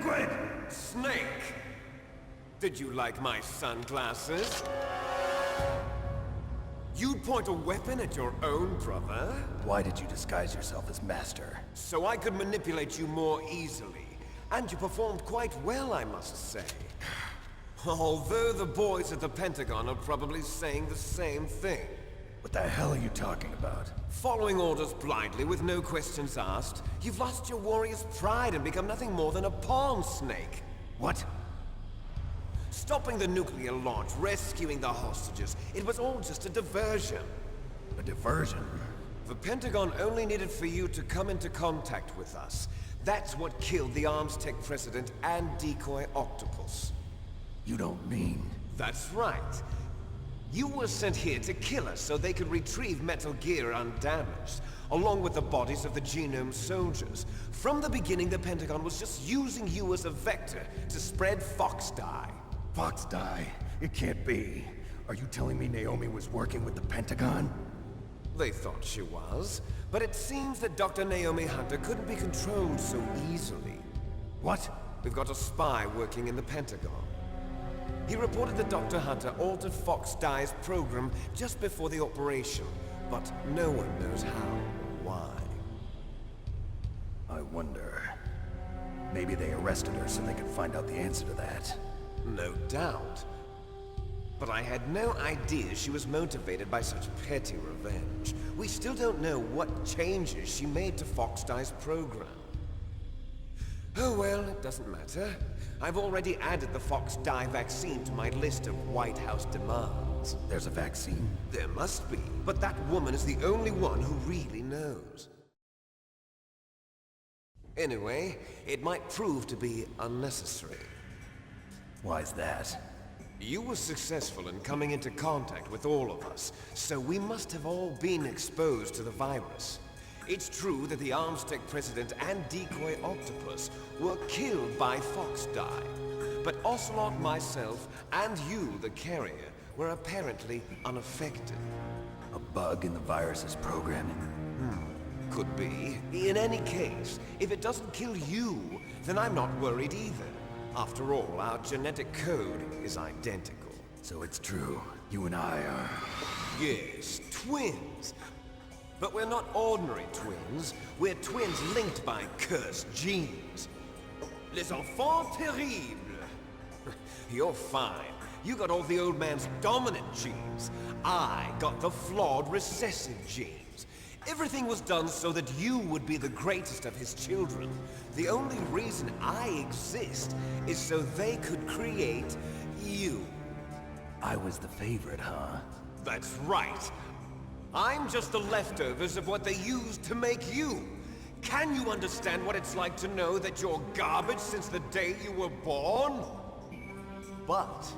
Liquid! Snake! Did you like my sunglasses? You'd point a weapon at your own brother? Why did you disguise yourself as Master? So I could manipulate you more easily. And you performed quite well, I must say. Although the boys at the Pentagon are probably saying the same thing. What the hell are you talking about? Following orders blindly with no questions asked, you've lost your warrior's pride and become nothing more than a pawn, Snake. What? Stopping the nuclear launch, rescuing the hostages, it was all just a diversion. A diversion? The Pentagon only needed for you to come into contact with us. That's what killed the Armstech president and decoy Octopus. You don't mean... That's right. You were sent here to kill us so they could retrieve Metal Gear undamaged, along with the bodies of the Genome soldiers. From the beginning, the Pentagon was just using you as a vector to spread Fox Die. Fox Die? It can't be. Are you telling me Naomi was working with the Pentagon? They thought she was, but it seems that Dr. Naomi Hunter couldn't be controlled so easily. What? We've got a spy working in the Pentagon. He reported that Dr. Hunter altered Fox Die's program just before the operation, but no one knows how or why. I wonder... Maybe they arrested her so they could find out the answer to that. No doubt. But I had no idea she was motivated by such petty revenge. We still don't know what changes she made to Fox Die's program. Oh well, it doesn't matter. I've already added the Fox Die vaccine to my list of White House demands. There's a vaccine? There must be, but that woman is the only one who really knows. Anyway, it might prove to be unnecessary. Why's that? You were successful in coming into contact with all of us, so we must have all been exposed to the virus. It's true that the Armstech president and decoy Octopus were killed by Fox Die, but Ocelot, myself, and you, the carrier, were apparently unaffected. A bug in the virus's programming? Could be. In any case, if it doesn't kill you, then I'm not worried either. After all, our genetic code is identical. So it's true. You and I are... Yes, twins. But we're not ordinary twins. We're twins linked by cursed genes. Les enfants terribles. You're fine. You got all the old man's dominant genes. I got the flawed recessive genes. Everything was done so that you would be the greatest of his children. The only reason I exist is so they could create you. I was the favorite, huh? That's right. I'm just the leftovers of what they used to make you. Can you understand what it's like to know that you're garbage since the day you were born? But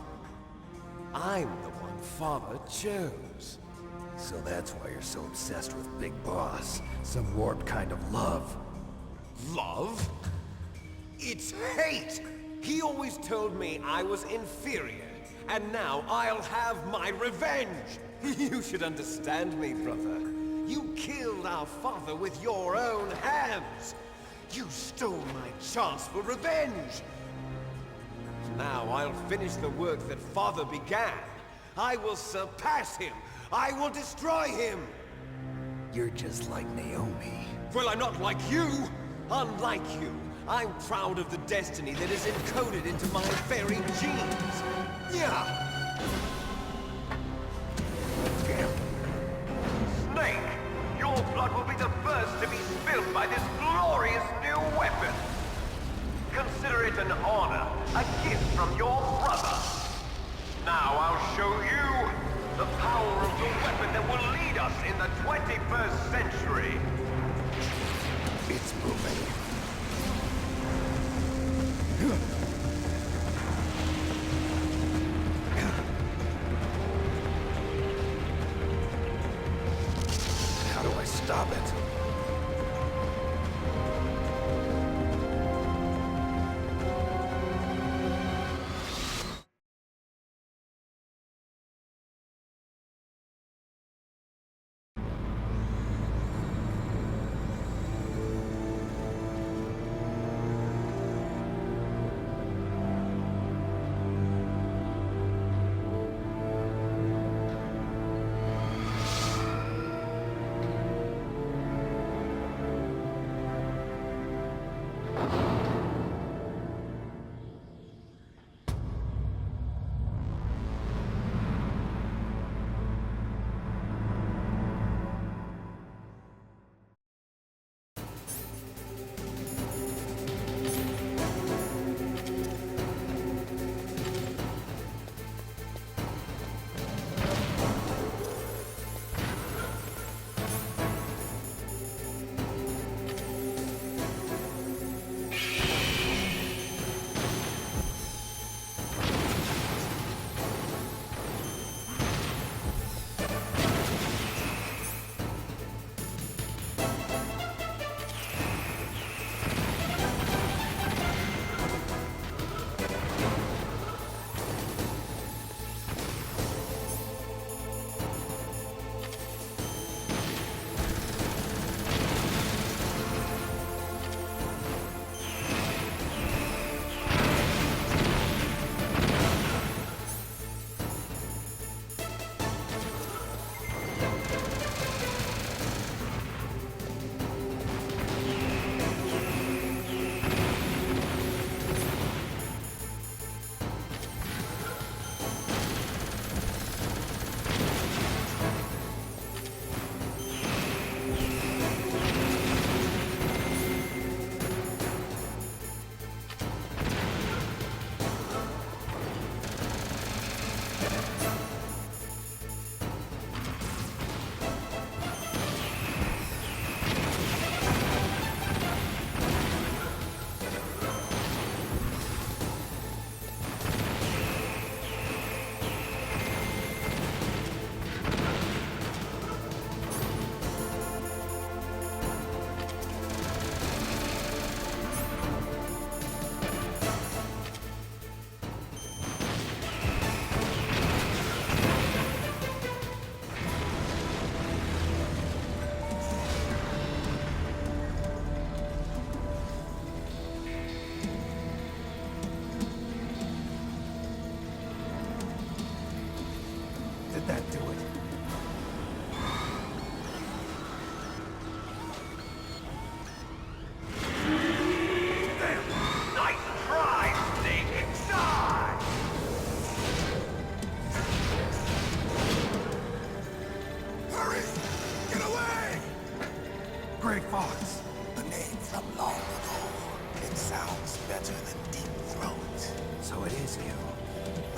I'm the one Father chose. So that's why you're so obsessed with Big Boss. Some warped kind of love. Love? It's hate! He always told me I was inferior, and now I'll have my revenge! You should understand me, brother. You killed our father with your own hands! You stole my chance for revenge! Now I'll finish the work that Father began. I will surpass him! I will destroy him! You're just like Naomi. Well, I'm not like you! Unlike you, I'm proud of the destiny that is encoded into my very genes! Yeah! Damn. Snake! Your blood will be the first to be spilled by this glorious new weapon! Consider it an honor, a gift from your brother! Now I'll show you the power of the weapon that will lead us in the 21st century! It's moving. How do I stop it? sounds better than Deep Throat. So it is you.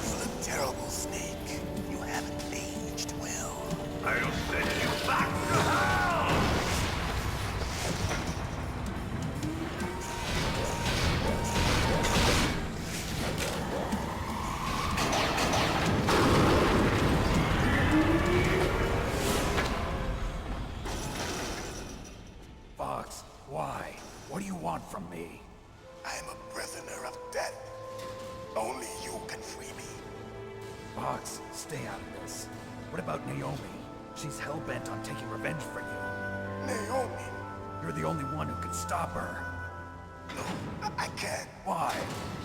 You look terrible, Snake. You haven't aged well. I'll send you back to hell! Fox, why? What do you want from me? I am a prisoner of death. Only you can free me. Fox, stay out of this. What about Naomi? She's hell-bent on taking revenge for you. Naomi? You're the only one who can stop her. No, I can't. Why?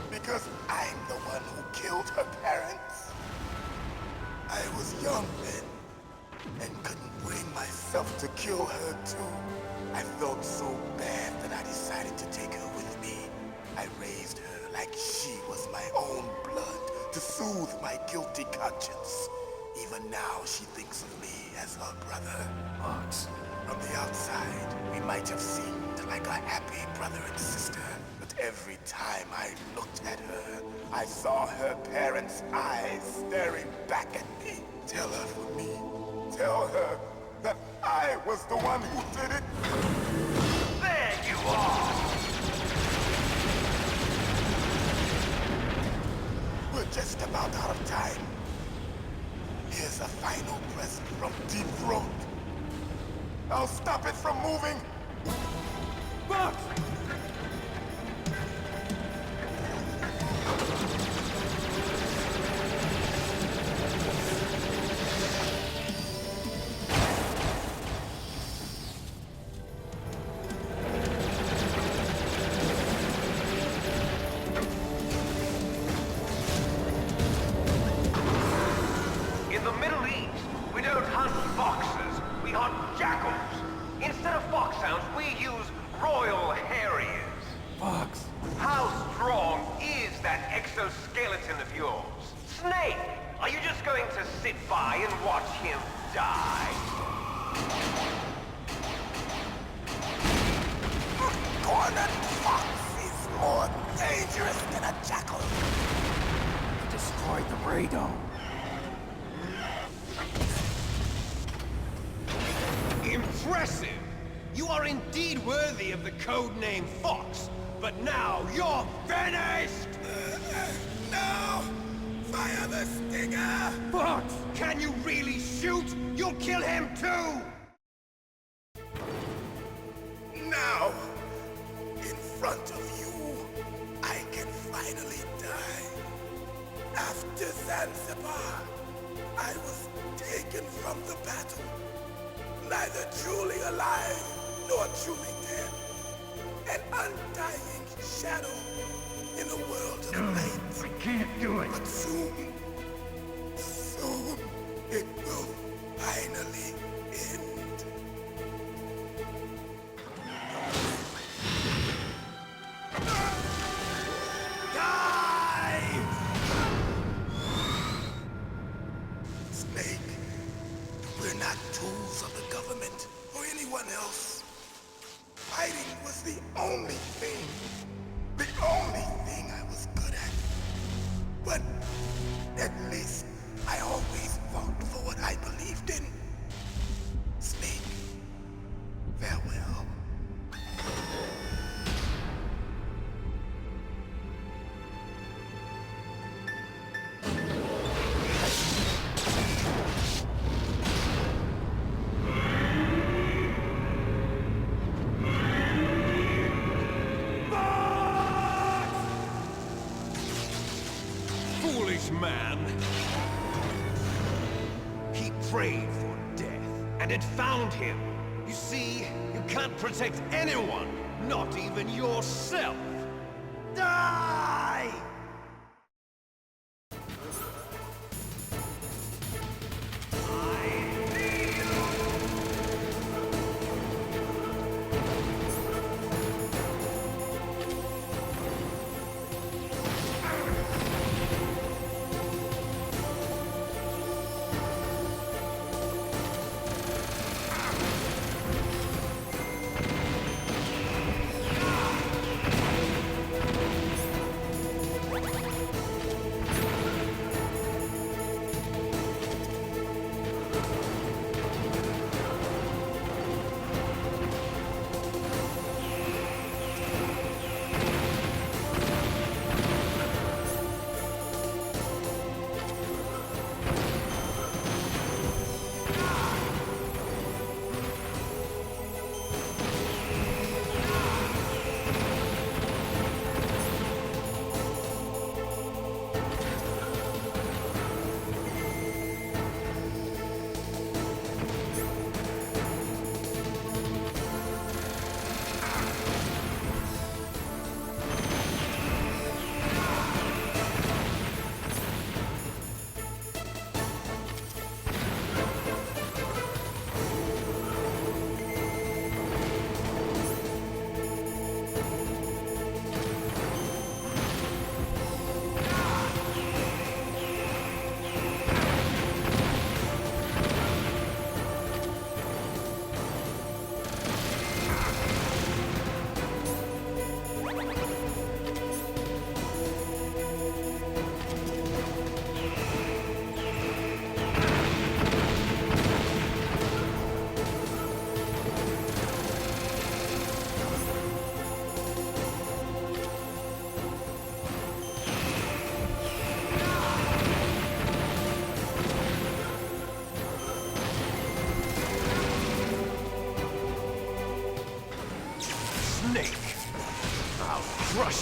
Because I'm the one who killed her parents. I was young then, and couldn't bring myself to kill her too. I felt so bad that I decided to take her with me. I raised her like she was my own blood to soothe my guilty conscience. Even now, she thinks of me as her brother. Fox. From the outside, we might have seemed like a happy brother and sister. But every time I looked at her, I saw her parents' eyes staring back at me. Tell her for me. Tell her that I was the one who did it. There you are! We're just about out of time. Here's a final present from Deep Throat. I'll stop it from moving. Fox! In the Middle East, we don't hunt foxes, we hunt jackals. Instead of foxhounds, we use Royal Harriers. Fox! How strong is that exoskeleton of yours? Snake, are you just going to sit by and watch him die? Cornered fox is more dangerous than a jackal. Destroyed the radome. Impressive! You are indeed worthy of the codename Fox, but now you're finished! No! Fire the stinger! Fox! Can you really shoot? You'll kill him too! Now, in front of you, I can finally die. After Zanzibar, I was taken from the battle, neither truly alive nor truly dead. An undying shadow in a world of light. I can't do it. But soon, it will finally end. Die! Snake, we're not tools of the government or anyone else. Fighting was the only thing I was good at. But at least I always fought for what I believed in. Snake, farewell. Foolish man. He prayed for death, and it found him. You see, you can't protect anyone, not even yourself. Die!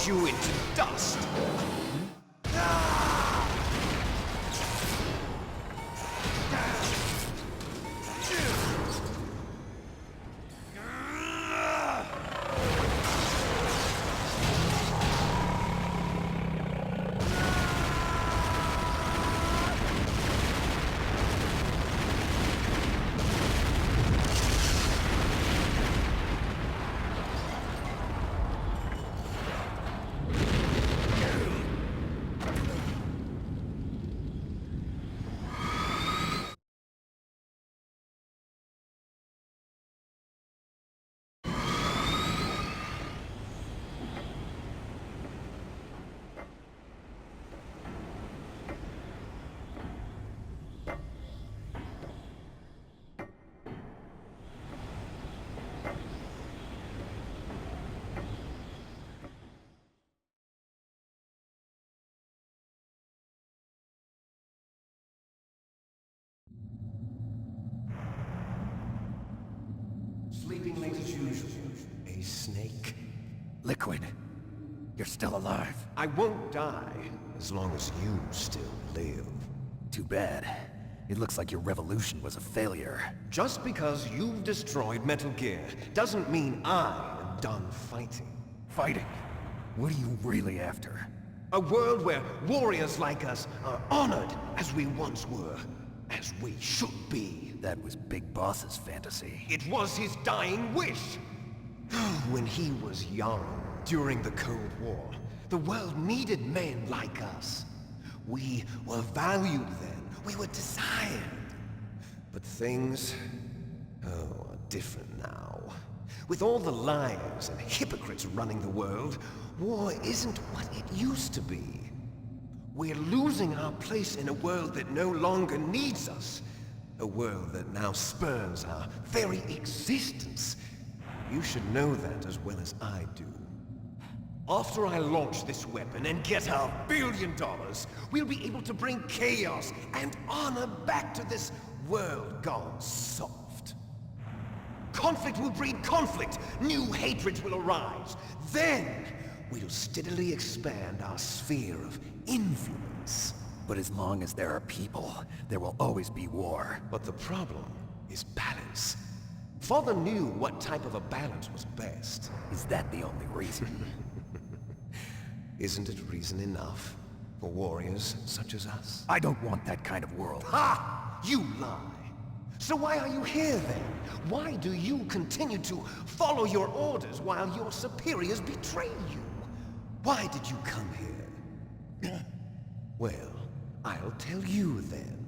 you into dust. Sleeping late as usual. A snake. Liquid, you're still alive. I won't die as long as you still live. Too bad. It looks like your revolution was a failure. Just because you've destroyed Metal Gear doesn't mean I am done fighting. Fighting? What are you really after? A world where warriors like us are honored as we once were, as we should be. That was Big Boss's fantasy. It was his dying wish. When he was young, during the Cold War, the world needed men like us. We were valued then. We were desired. But things, are different now. With all the liars and hypocrites running the world, war isn't what it used to be. We're losing our place in a world that no longer needs us. A world that now spurns our very existence. You should know that as well as I do. After I launch this weapon and get our $1 billion, we'll be able to bring chaos and honor back to this world gone soft. Conflict will breed conflict. New hatreds will arise. Then, we'll steadily expand our sphere of influence. But as long as there are people, there will always be war. But the problem is balance. Father knew what type of a balance was best. Is that the only reason? Isn't it reason enough for warriors such as us? I don't want that kind of world. Ha! You lie! So why are you here then? Why do you continue to follow your orders while your superiors betray you? Why did you come here? Well, I'll tell you then.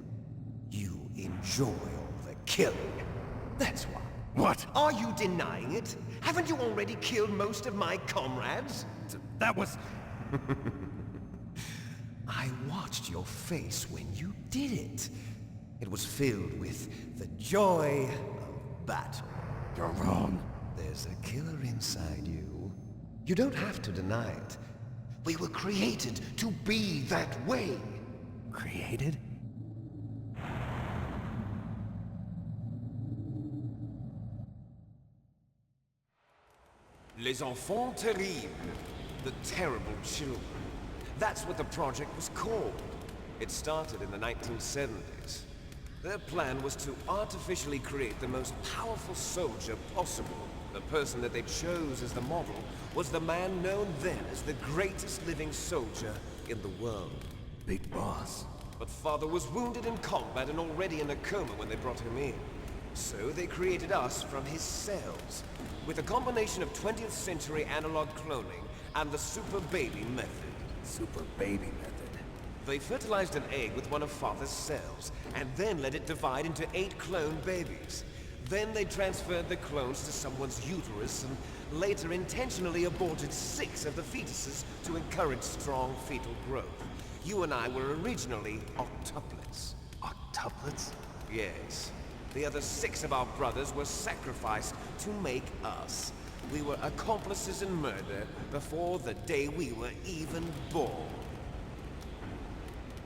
You enjoy all the killing. That's why. What? Are you denying it? Haven't you already killed most of my comrades? That was... I watched your face when you did it. It was filled with the joy of battle. You're wrong. There's a killer inside you. You don't have to deny it. We were created to be that way. Created? Les Enfants Terribles. The Terrible Children. That's what the project was called. It started in the 1970s. Their plan was to artificially create the most powerful soldier possible. The person that they chose as the model was the man known then as the greatest living soldier in the world. Big Boss. But Father was wounded in combat and already in a coma when they brought him in. So they created us from his cells, with a combination of 20th century analog cloning and the Super Baby method. Super Baby method. They fertilized an egg with one of Father's cells, and then let it divide into 8 clone babies. Then they transferred the clones to someone's uterus, and later intentionally aborted 6 of the fetuses to encourage strong fetal growth. You and I were originally octuplets. Octuplets? Yes. The other 6 of our brothers were sacrificed to make us. We were accomplices in murder before the day we were even born.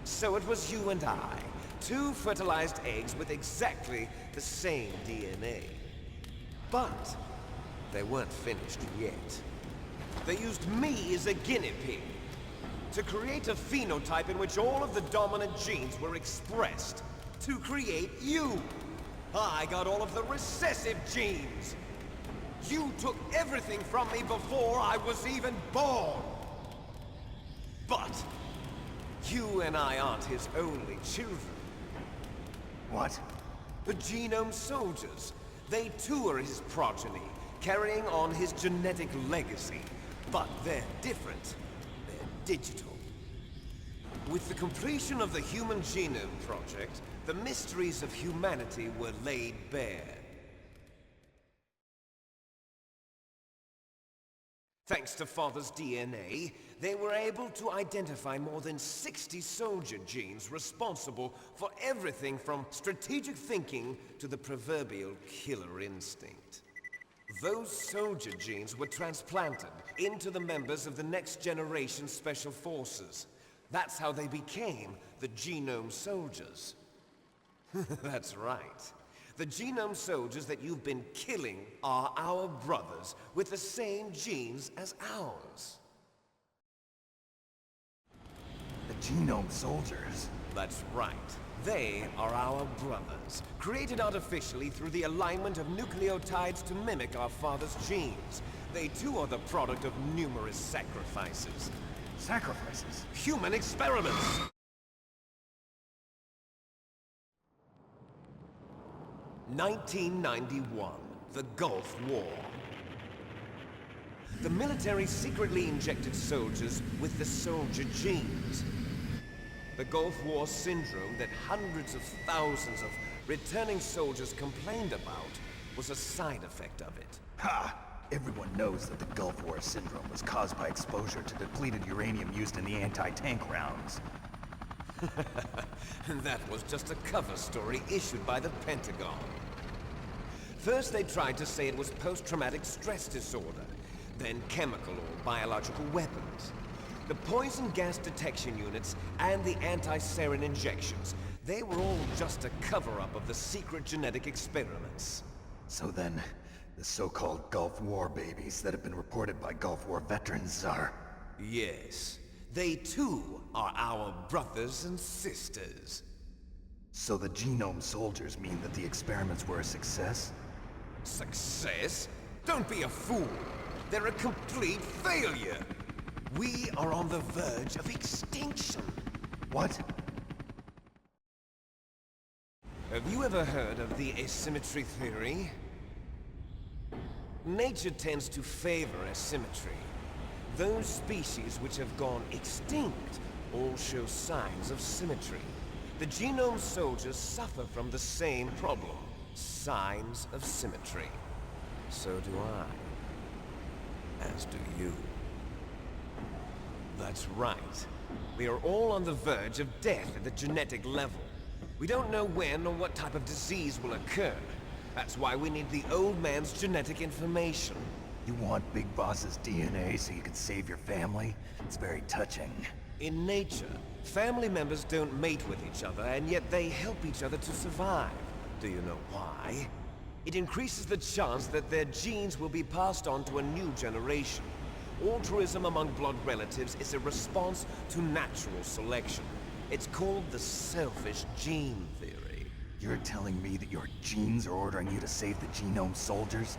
So it was you and I, 2 fertilized eggs with exactly the same DNA. But they weren't finished yet. They used me as a guinea pig to create a phenotype in which all of the dominant genes were expressed. To create you! I got all of the recessive genes! You took everything from me before I was even born! But you and I aren't his only children. What? The Genome Soldiers. They too are his progeny, carrying on his genetic legacy. But they're different. They're digital. With the completion of the Human Genome Project, the mysteries of humanity were laid bare. Thanks to Father's DNA, they were able to identify more than 60 soldier genes responsible for everything from strategic thinking to the proverbial killer instinct. Those soldier genes were transplanted into the members of the next generation Special Forces. That's how they became the Genome Soldiers. That's right. The Genome Soldiers that you've been killing are our brothers with the same genes as ours. The Genome Soldiers? That's right. They are our brothers, created artificially through the alignment of nucleotides to mimic our father's genes. They too are the product of numerous sacrifices. Sacrifices? Human experiments! (1991), the Gulf War. The military secretly injected soldiers with the soldier genes. The Gulf War syndrome that hundreds of thousands of returning soldiers complained about was a side effect of it. Ha! Everyone knows that the Gulf War syndrome was caused by exposure to depleted uranium used in the anti-tank rounds. That was just a cover story issued by the Pentagon. First they tried to say it was post-traumatic stress disorder, then chemical or biological weapons. The poison gas detection units and the anti-sarin injections, they were all just a cover-up of the secret genetic experiments. So then, the so-called Gulf War babies that have been reported by Gulf War veterans are... Yes. They too are our brothers and sisters. So the Genome Soldiers mean that the experiments were a success? Success? Don't be a fool! They're a complete failure! We are on the verge of extinction! What? Have you ever heard of the asymmetry theory? Nature tends to favor asymmetry. Those species which have gone extinct all show signs of symmetry. The Genome Soldiers suffer from the same problem, signs of symmetry. So do I. As do you. That's right. We are all on the verge of death at the genetic level. We don't know when or what type of disease will occur. That's why we need the old man's genetic information. You want Big Boss's DNA so you can save your family? It's very touching. In nature, family members don't mate with each other, and yet they help each other to survive. Do you know why? It increases the chance that their genes will be passed on to a new generation. Altruism among blood relatives is a response to natural selection. It's called the selfish gene theory. You're telling me that your genes are ordering you to save the Genome Soldiers?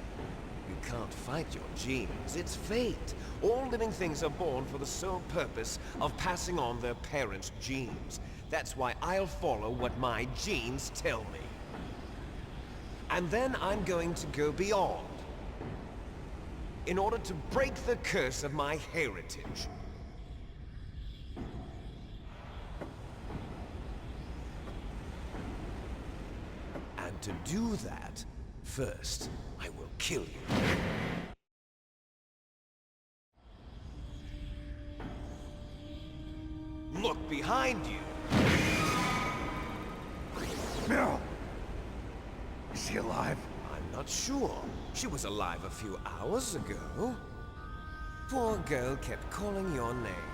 You can't fight your genes. It's fate. All living things are born for the sole purpose of passing on their parents' genes. That's why I'll follow what my genes tell me. And then I'm going to go beyond. In order to break the curse of my heritage. And to do that, first, I will kill you. Look behind you! Meryl! Is she alive? I'm not sure. She was alive a few hours ago. Poor girl kept calling your name.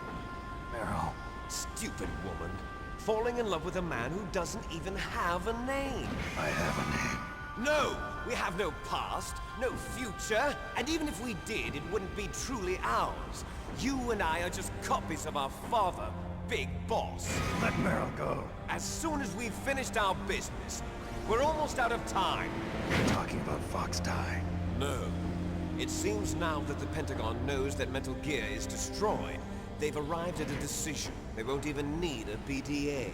Meryl. Stupid woman. Falling in love with a man who doesn't even have a name. I have a name. No! We have no past, no future, and even if we did, it wouldn't be truly ours. You and I are just copies of our father, Big Boss. Let Meryl go. As soon as we've finished our business, we're almost out of time. You're talking about Fox Die. No. It seems now that the Pentagon knows that Metal Gear is destroyed. They've arrived at a decision. They won't even need a BDA.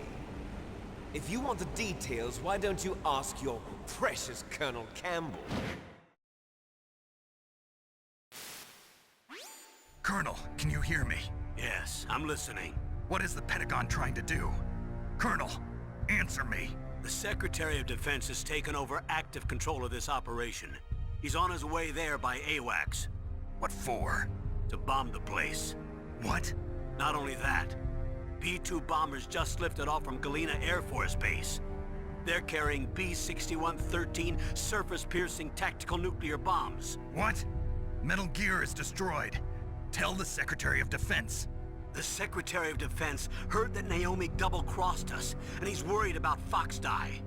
If you want the details, why don't you ask your precious Colonel Campbell? Colonel, can you hear me? Yes, I'm listening. What is the Pentagon trying to do? Colonel, answer me. The Secretary of Defense has taken over active control of this operation. He's on his way there by AWACS. What for? To bomb the place. What? Not only that, B-2 bombers just lifted off from Galena Air Force Base. They're carrying B-6113 surface-piercing tactical nuclear bombs. What? Metal Gear is destroyed. Tell the Secretary of Defense. The Secretary of Defense heard that Naomi double-crossed us, and he's worried about Fox Die.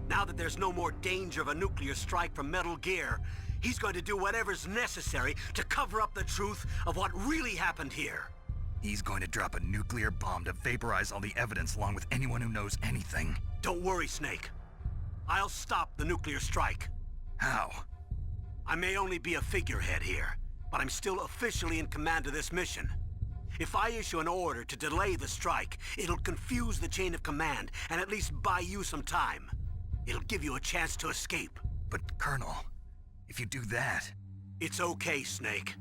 Now that there's no more danger of a nuclear strike from Metal Gear, he's going to do whatever's necessary to cover up the truth of what really happened here. He's going to drop a nuclear bomb to vaporize all the evidence along with anyone who knows anything. Don't worry, Snake. I'll stop the nuclear strike. How? I may only be a figurehead here, but I'm still officially in command of this mission. If I issue an order to delay the strike, it'll confuse the chain of command and at least buy you some time. It'll give you a chance to escape. But, Colonel, if you do that... It's okay, Snake.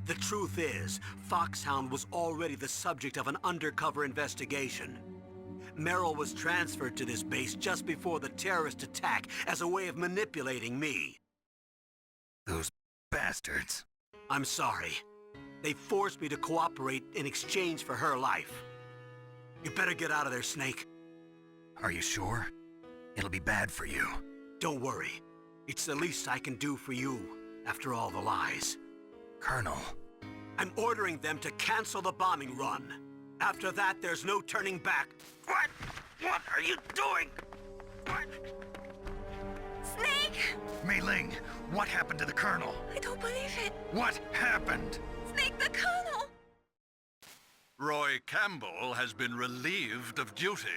The truth is, Foxhound was already the subject of an undercover investigation. Meryl was transferred to this base just before the terrorist attack as a way of manipulating me. Those bastards. I'm sorry. They forced me to cooperate in exchange for her life. You better get out of there, Snake. Are you sure? It'll be bad for you. Don't worry. It's the least I can do for you, after all the lies. Colonel. I'm ordering them to cancel the bombing run. After that, there's no turning back. What? What are you doing? What? Snake! Mei Ling, what happened to the Colonel? I don't believe it. What happened? Snake, the Colonel! Roy Campbell has been relieved of duty.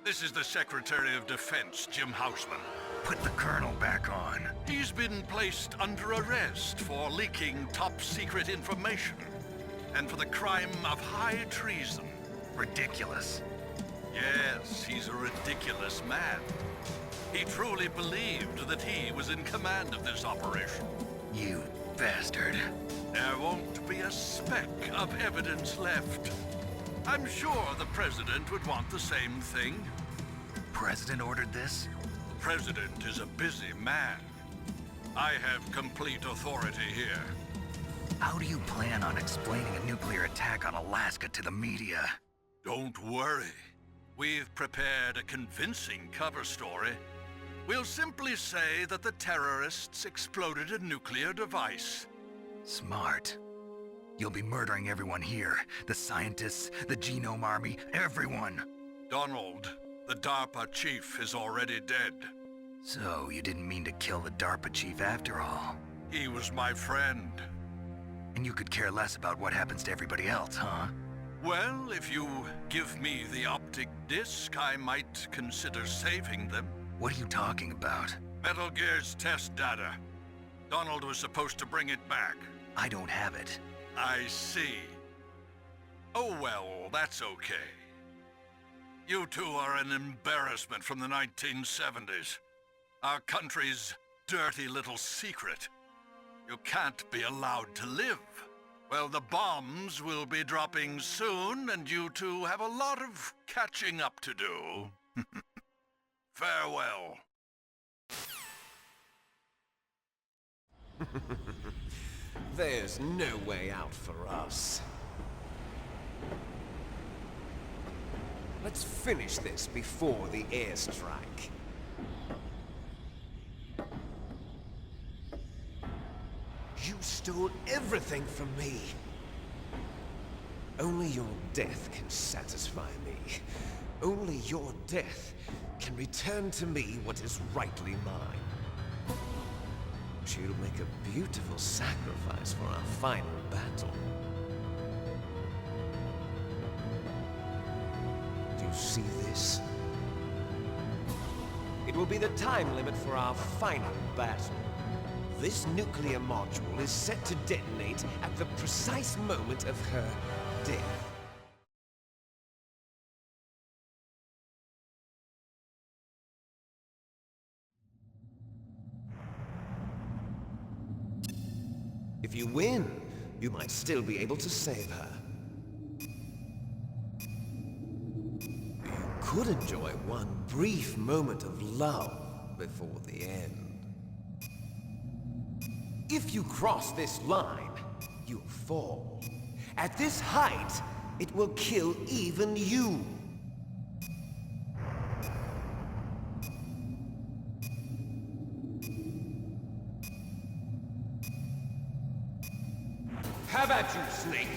This is the Secretary of Defense, Jim Houseman. Put the Colonel back on. He's been placed under arrest for leaking top-secret information and for the crime of high treason. Ridiculous. Yes, he's a ridiculous man. He truly believed that he was in command of this operation. You bastard. There won't be a speck of evidence left. I'm sure the President would want the same thing. President ordered this? President is a busy man. I have complete authority here. How do you plan on explaining a nuclear attack on Alaska to the media? Don't worry. We've prepared a convincing cover story. We'll simply say that the terrorists exploded a nuclear device. Smart. You'll be murdering everyone here. The scientists, the Genome Army, everyone. Donald, the DARPA chief, is already dead. So, you didn't mean to kill the DARPA chief after all. He was my friend. And you could care less about what happens to everybody else, huh? Well, if you give me the optic disc, I might consider saving them. What are you talking about? Metal Gear's test data. Donald was supposed to bring it back. I don't have it. I see. Oh well, that's okay. You two are an embarrassment from the 1970s. Our country's dirty little secret. You can't be allowed to live. Well, the bombs will be dropping soon, and you two have a lot of catching up to do. Farewell. There's no way out for us. Let's finish this before the airstrike. You stole everything from me. Only your death can satisfy me. Only your death can return to me what is rightly mine. she'll make a beautiful sacrifice for our final battle. Do you see this? It will be the time limit for our final battle. This nuclear module is set to detonate at the precise moment of her death. If you win, you might still be able to save her. You could enjoy one brief moment of love before the end. If you cross this line, you'll fall. At this height, it will kill even you. Have at you, Snake!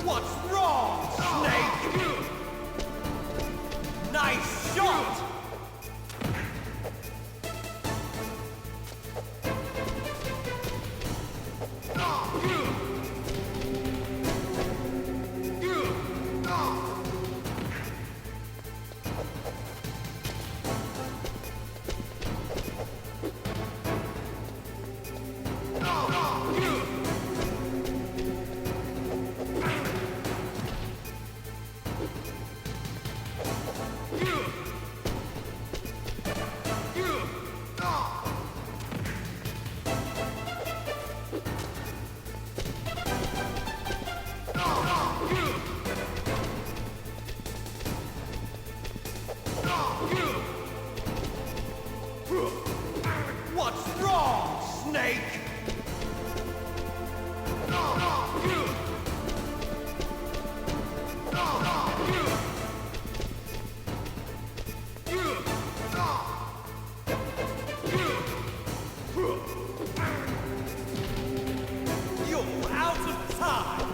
What's wrong, Snake? Nice shot! What's wrong, Snake? You're out of time!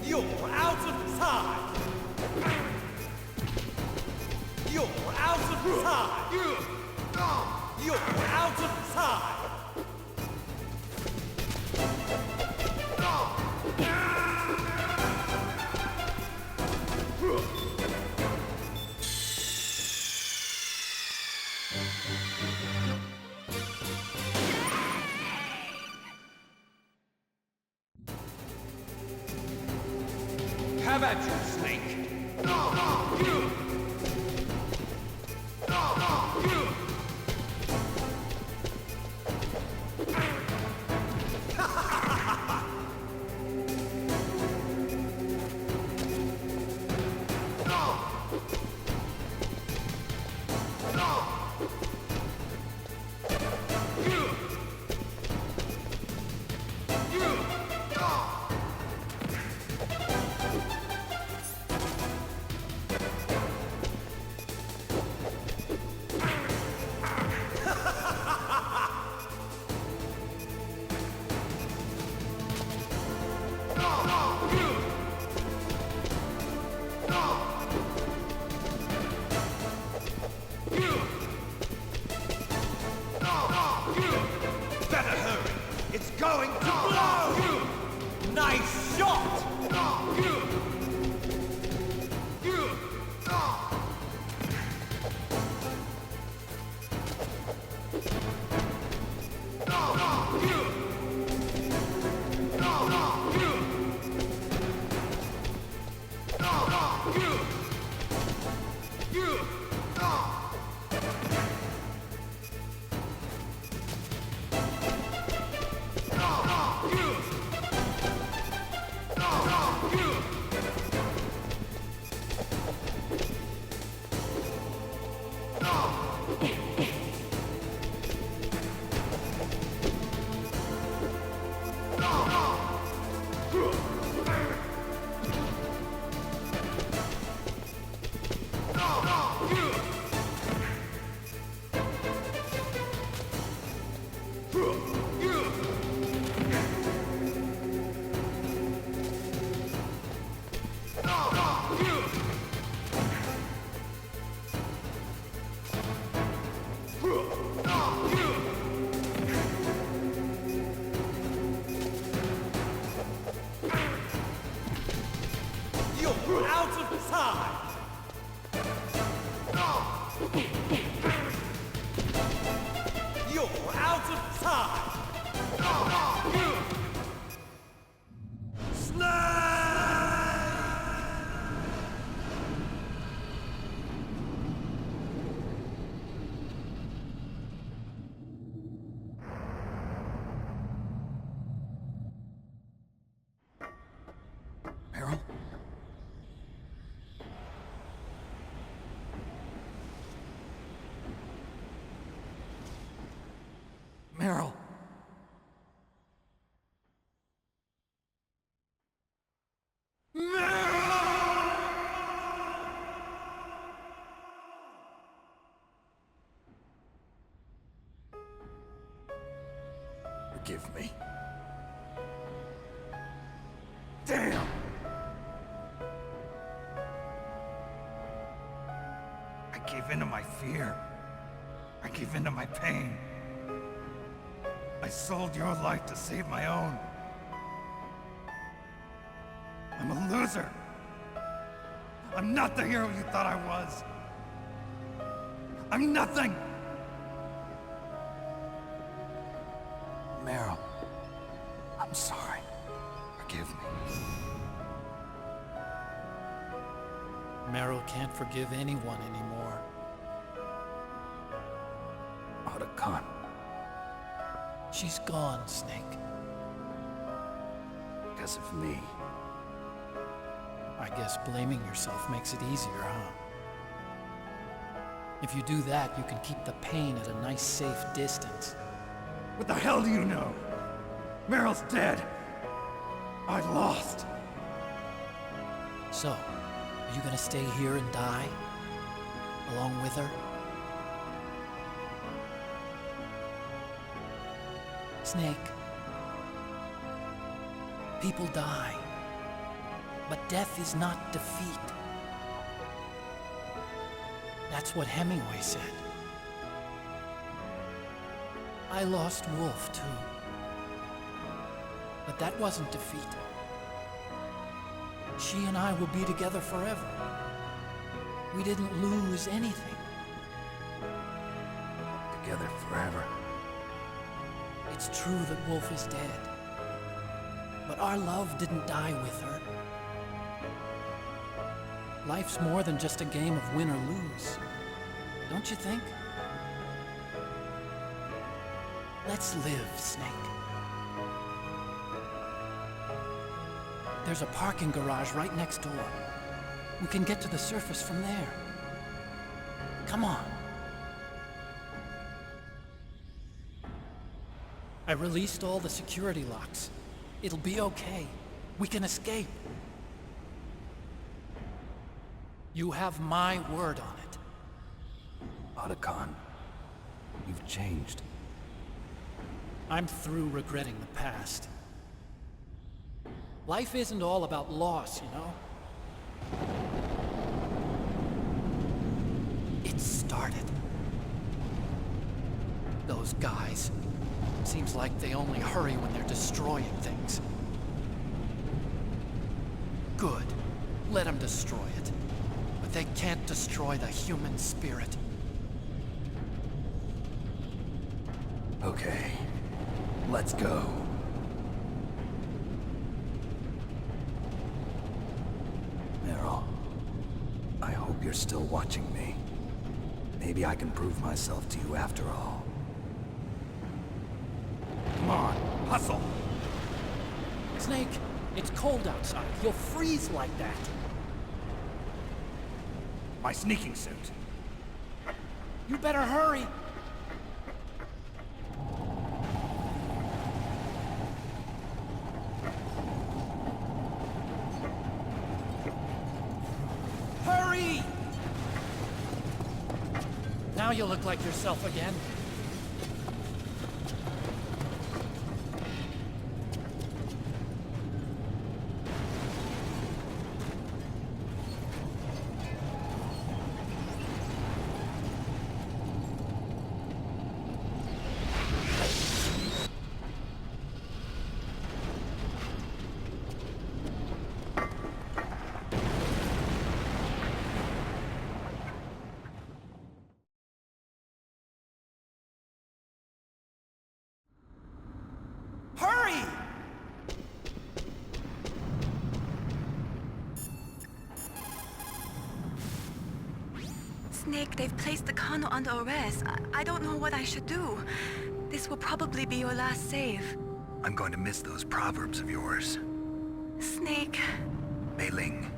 You're out of time! You're out of time! You're out of time! Have at you, Snake! Forgive me. Damn! I gave in to my fear. I gave in to my pain. I sold your life to save my own. I'm a loser. I'm not the hero you thought I was. I'm nothing! Meryl, I'm sorry. Forgive me. Meryl can't forgive anyone anymore. Otacon. She's gone, Snake. Because of me. I guess blaming yourself makes it easier, huh? If you do that, you can keep the pain at a nice, safe distance. What the hell do you know? Meryl's dead. I lost. So, are you gonna stay here and die? Along with her? Snake. People die. But death is not defeat. That's what Hemingway said. I lost Wolf, too. But that wasn't defeat. She and I will be together forever. We didn't lose anything. Together forever. It's true that Wolf is dead. But our love didn't die with her. Life's more than just a game of win or lose. Don't you think? Let's live, Snake. There's a parking garage right next door. We can get to the surface from there. Come on. I released all the security locks. It'll be okay. We can escape. You have my word on it. Otacon, you've changed. I'm through regretting the past. Life isn't all about loss, you know? It started. Those guys. Seems like they only hurry when they're destroying things. Good. Let them destroy it. But they can't destroy the human spirit. Okay, let's go. Meryl, I hope you're still watching me. Maybe I can prove myself to you after all. Come on, hustle! Snake, it's cold outside. You'll freeze like that. My sneaking suit. You better hurry. Hurry! Now you look like yourself again. Hurry! Snake, they've placed the Colonel under arrest. I don't know what I should do. This will probably be your last save. I'm going to miss those proverbs of yours. Snake. Mei Ling,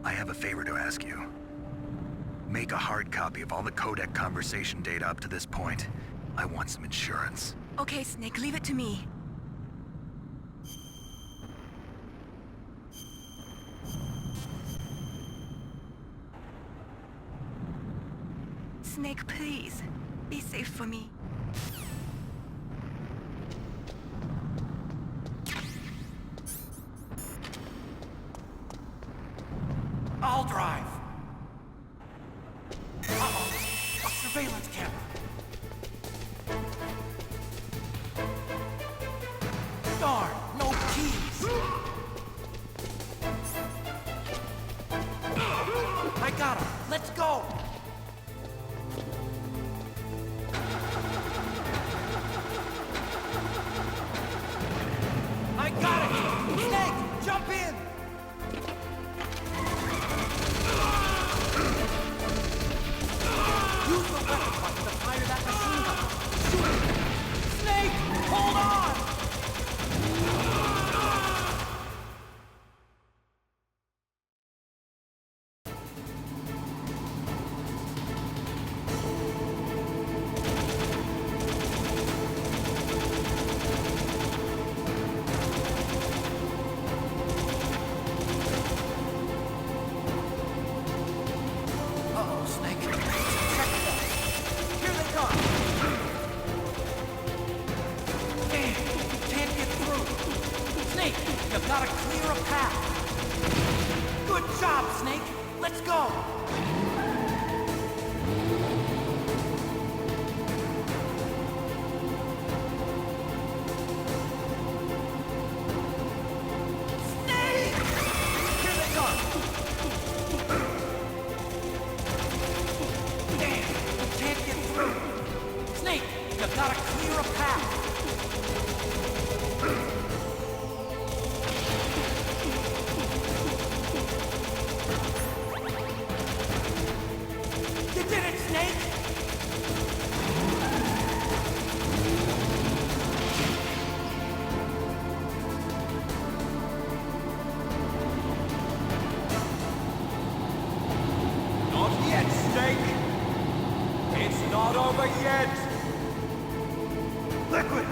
I have a favor to ask you. Make a hard copy of all the codec conversation data up to this point. I want some insurance. Okay, Snake, leave it to me. Snake, please. Be safe for me. Darn, no keys. I got him. Let's go. I got it. Snake, jump in. Use the weapon button to fire that machine gun. Shoot it. Snake, hold on. Uh-oh, Snake. Check it out. Here they come. Damn, you can't get through. Snake, you've got to clear a path. Good job, Snake. Let's go. Snake! Here they come. Damn, you can't get through. Snake, you've got to clear a path. You did it, Snake! Not yet, Snake! It's not over yet! Liquid!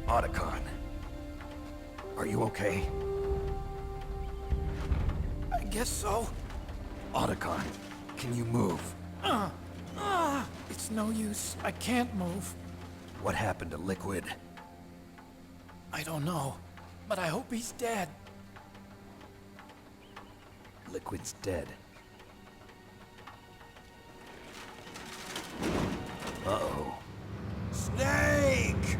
Otacon. Are you okay? I guess so. Otacon, can you move? It's no use. I can't move. What happened to Liquid? I don't know, but I hope he's dead. Liquid's dead. Uh-oh. Snake!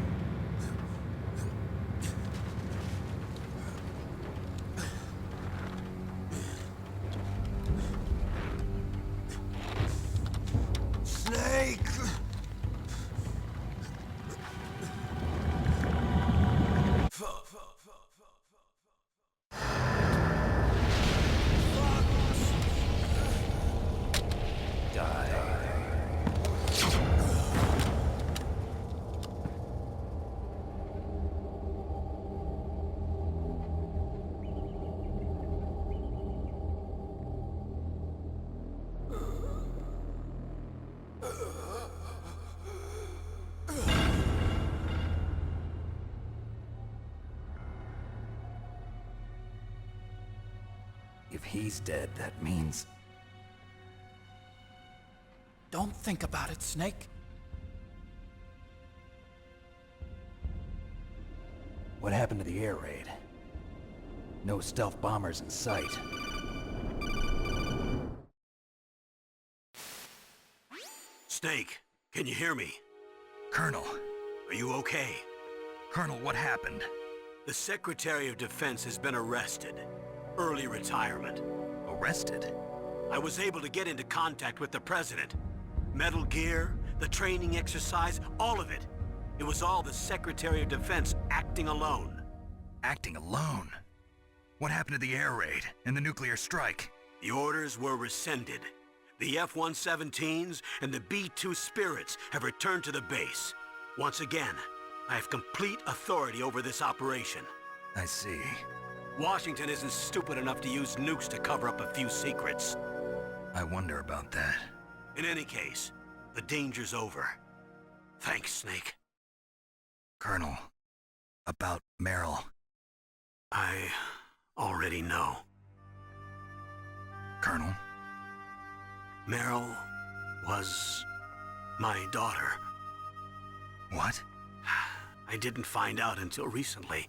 he's dead, that means... Don't think about it, Snake. What happened to the air raid? No stealth bombers in sight. Snake, can you hear me? Colonel. Are you okay? Colonel, what happened? The Secretary of Defense has been arrested. Early retirement. Arrested? I was able to get into contact with the President. Metal Gear, the training exercise, all of it. It was all the Secretary of Defense acting alone. Acting alone? What happened to the air raid and the nuclear strike? The orders were rescinded. The F-117s and the B-2 Spirits have returned to the base. Once again, I have complete authority over this operation. I see. Washington isn't stupid enough to use nukes to cover up a few secrets. I wonder about that. In any case, the danger's over. Thanks, Snake. Colonel, about Meryl. I already know. Colonel? Meryl was my daughter. What? I didn't find out until recently.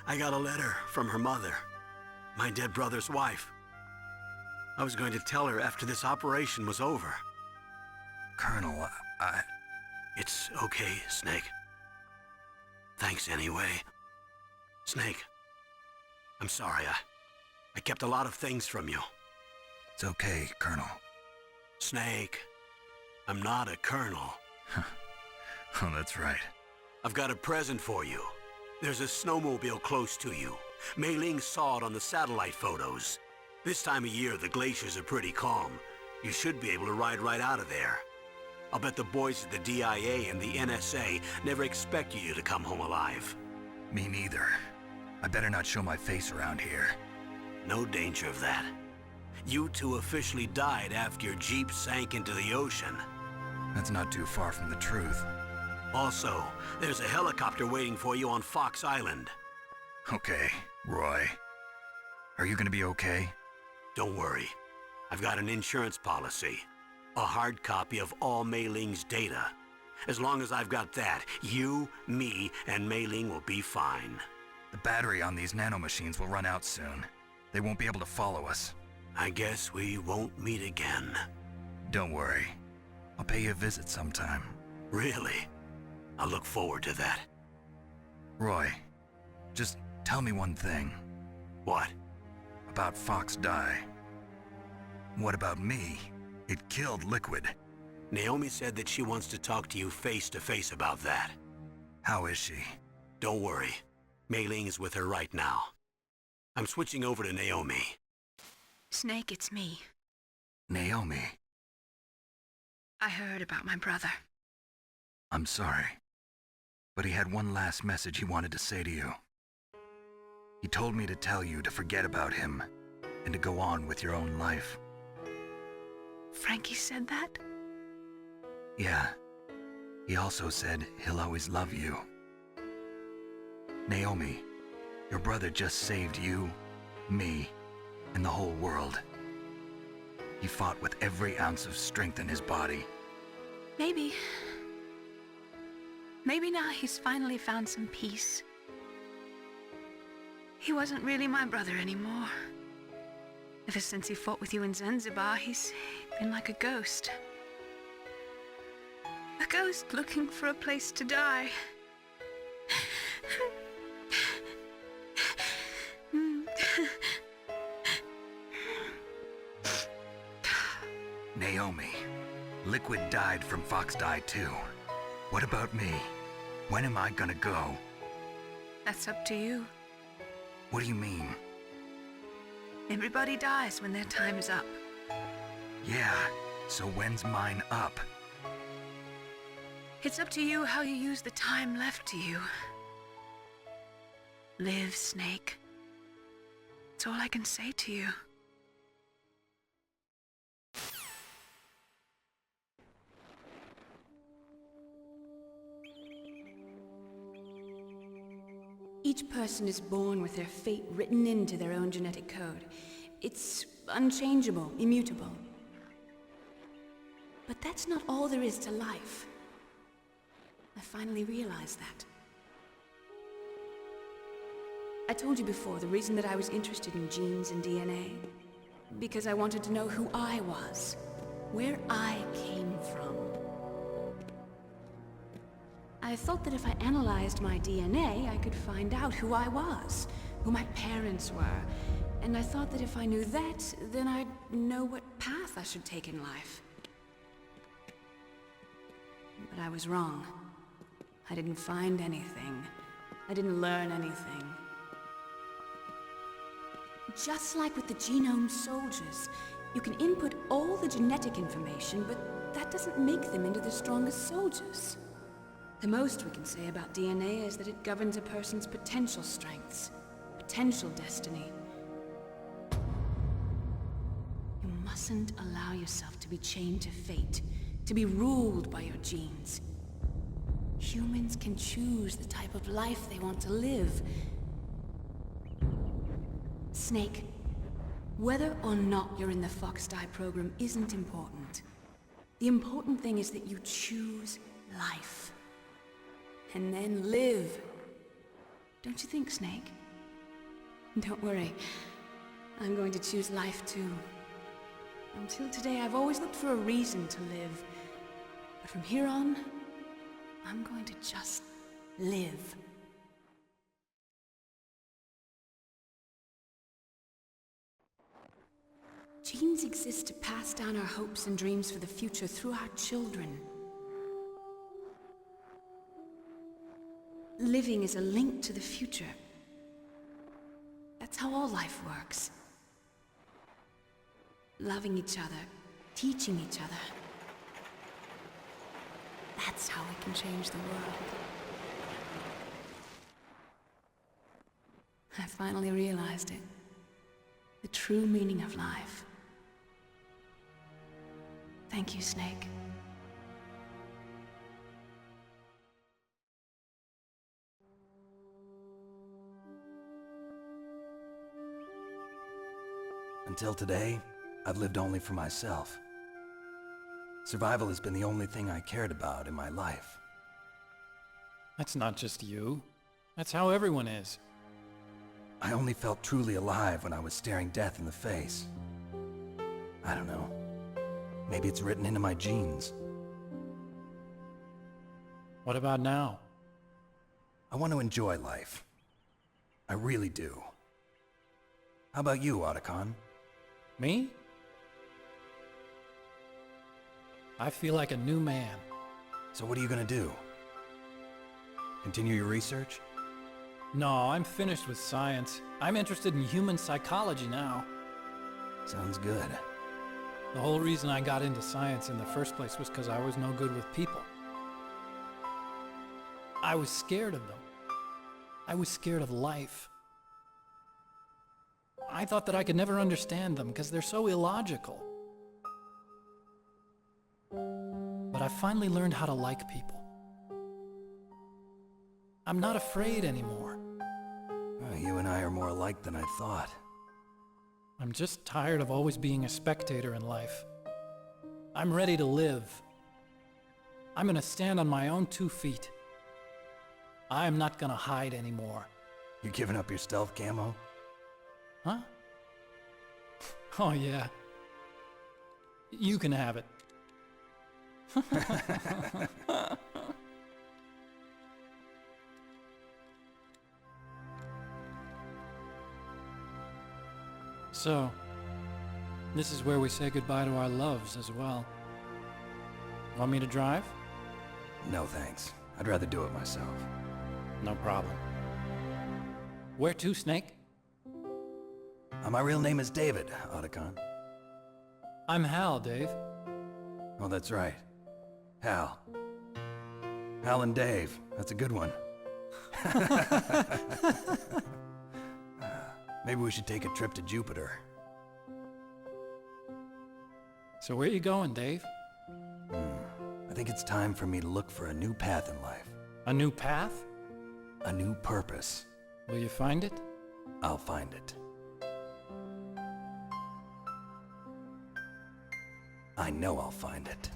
I got a letter from her mother, my dead brother's wife. I was going to tell her after this operation was over. Colonel, It's okay, Snake. Thanks anyway. Snake, I'm sorry. I kept a lot of things from you. It's okay, Colonel. Snake, I'm not a colonel. Oh, that's right. I've got a present for you. There's a snowmobile close to you. Mei Ling saw it on the satellite photos. This time of year, the glaciers are pretty calm. You should be able to ride right out of there. I'll bet the boys at the DIA and the NSA never expect you to come home alive. Me neither. I better not show my face around here. No danger of that. You two officially died after your Jeep sank into the ocean. That's not too far from the truth. Also, there's a helicopter waiting for you on Fox Island. Okay, Roy. Are you gonna be okay? Don't worry. I've got an insurance policy. A hard copy of all Mei Ling's data. As long as I've got that, you, me, and Mei Ling will be fine. The battery on these nanomachines will run out soon. They won't be able to follow us. I guess we won't meet again. Don't worry. I'll pay you a visit sometime. Really? I look forward to that. Roy, just tell me one thing. What? About Fox Die. What about me? It killed Liquid. Naomi said that she wants to talk to you face to face about that. How is she? Don't worry. Mei Ling is with her right now. I'm switching over to Naomi. Snake, it's me. Naomi. I heard about my brother. I'm sorry. But he had one last message he wanted to say to you. He told me to tell you to forget about him and to go on with your own life. Frankie said that? Yeah. He also said he'll always love you. Naomi, your brother just saved you, me, and the whole world. He fought with every ounce of strength in his body. Maybe now he's finally found some peace. He wasn't really my brother anymore. Ever since he fought with you in Zanzibar, he's been like a ghost. A ghost looking for a place to die. Naomi, Liquid died from Fox Die too. What about me? When am I gonna go? That's up to you. What do you mean? Everybody dies when their time is up. Yeah, so when's mine up? It's up to you how you use the time left to you. Live, Snake. That's all I can say to you. Each person is born with their fate written into their own genetic code. It's unchangeable, immutable. But that's not all there is to life. I finally realized that. I told you before the reason that I was interested in genes and DNA. Because I wanted to know who I was, where I came from. I thought that if I analyzed my DNA, I could find out who I was, who my parents were, and I thought that if I knew that, then I'd know what path I should take in life. But I was wrong. I didn't find anything. I didn't learn anything. Just like with the genome soldiers, you can input all the genetic information, but that doesn't make them into the strongest soldiers. The most we can say about DNA is that it governs a person's potential strengths, potential destiny. You mustn't allow yourself to be chained to fate, to be ruled by your genes. Humans can choose the type of life they want to live. Snake, whether or not you're in the Fox-Die program isn't important. The important thing is that you choose life. And then live. Don't you think, Snake? Don't worry. I'm going to choose life too. Until today, I've always looked for a reason to live. But from here on, I'm going to just live. Genes exist to pass down our hopes and dreams for the future through our children. Living is a link to the future. That's how all life works. Loving each other, teaching each other. That's how we can change the world. I finally realized it. The true meaning of life. Thank you, Snake. Until today, I've lived only for myself. Survival has been the only thing I cared about in my life. That's not just you. That's how everyone is. I only felt truly alive when I was staring death in the face. I don't know. Maybe it's written into my genes. What about now? I want to enjoy life. I really do. How about you, Otacon? Me? I feel like a new man. So what are you gonna do? Continue your research? No, I'm finished with science. I'm interested in human psychology now. Sounds good. The whole reason I got into science in the first place was because I was no good with people. I was scared of them. I was scared of life. I thought that I could never understand them because they're so illogical. But I finally learned how to like people. I'm not afraid anymore. Well, you and I are more alike than I thought. I'm just tired of always being a spectator in life. I'm ready to live. I'm gonna stand on my own 2 feet. I'm not gonna hide anymore. You giving up your stealth camo? Huh? Oh yeah. You can have it. So, this is where we say goodbye to our loves as well. Want me to drive? No thanks. I'd rather do it myself. No problem. Where to, Snake? My real name is David, Otacon. I'm Hal, Dave. Oh, that's right. Hal. Hal and Dave. That's a good one. Maybe we should take a trip to Jupiter. So where you going, Dave? I think it's time for me to look for a new path in life. A new path? A new purpose. Will you find it? I'll find it. I know I'll find it.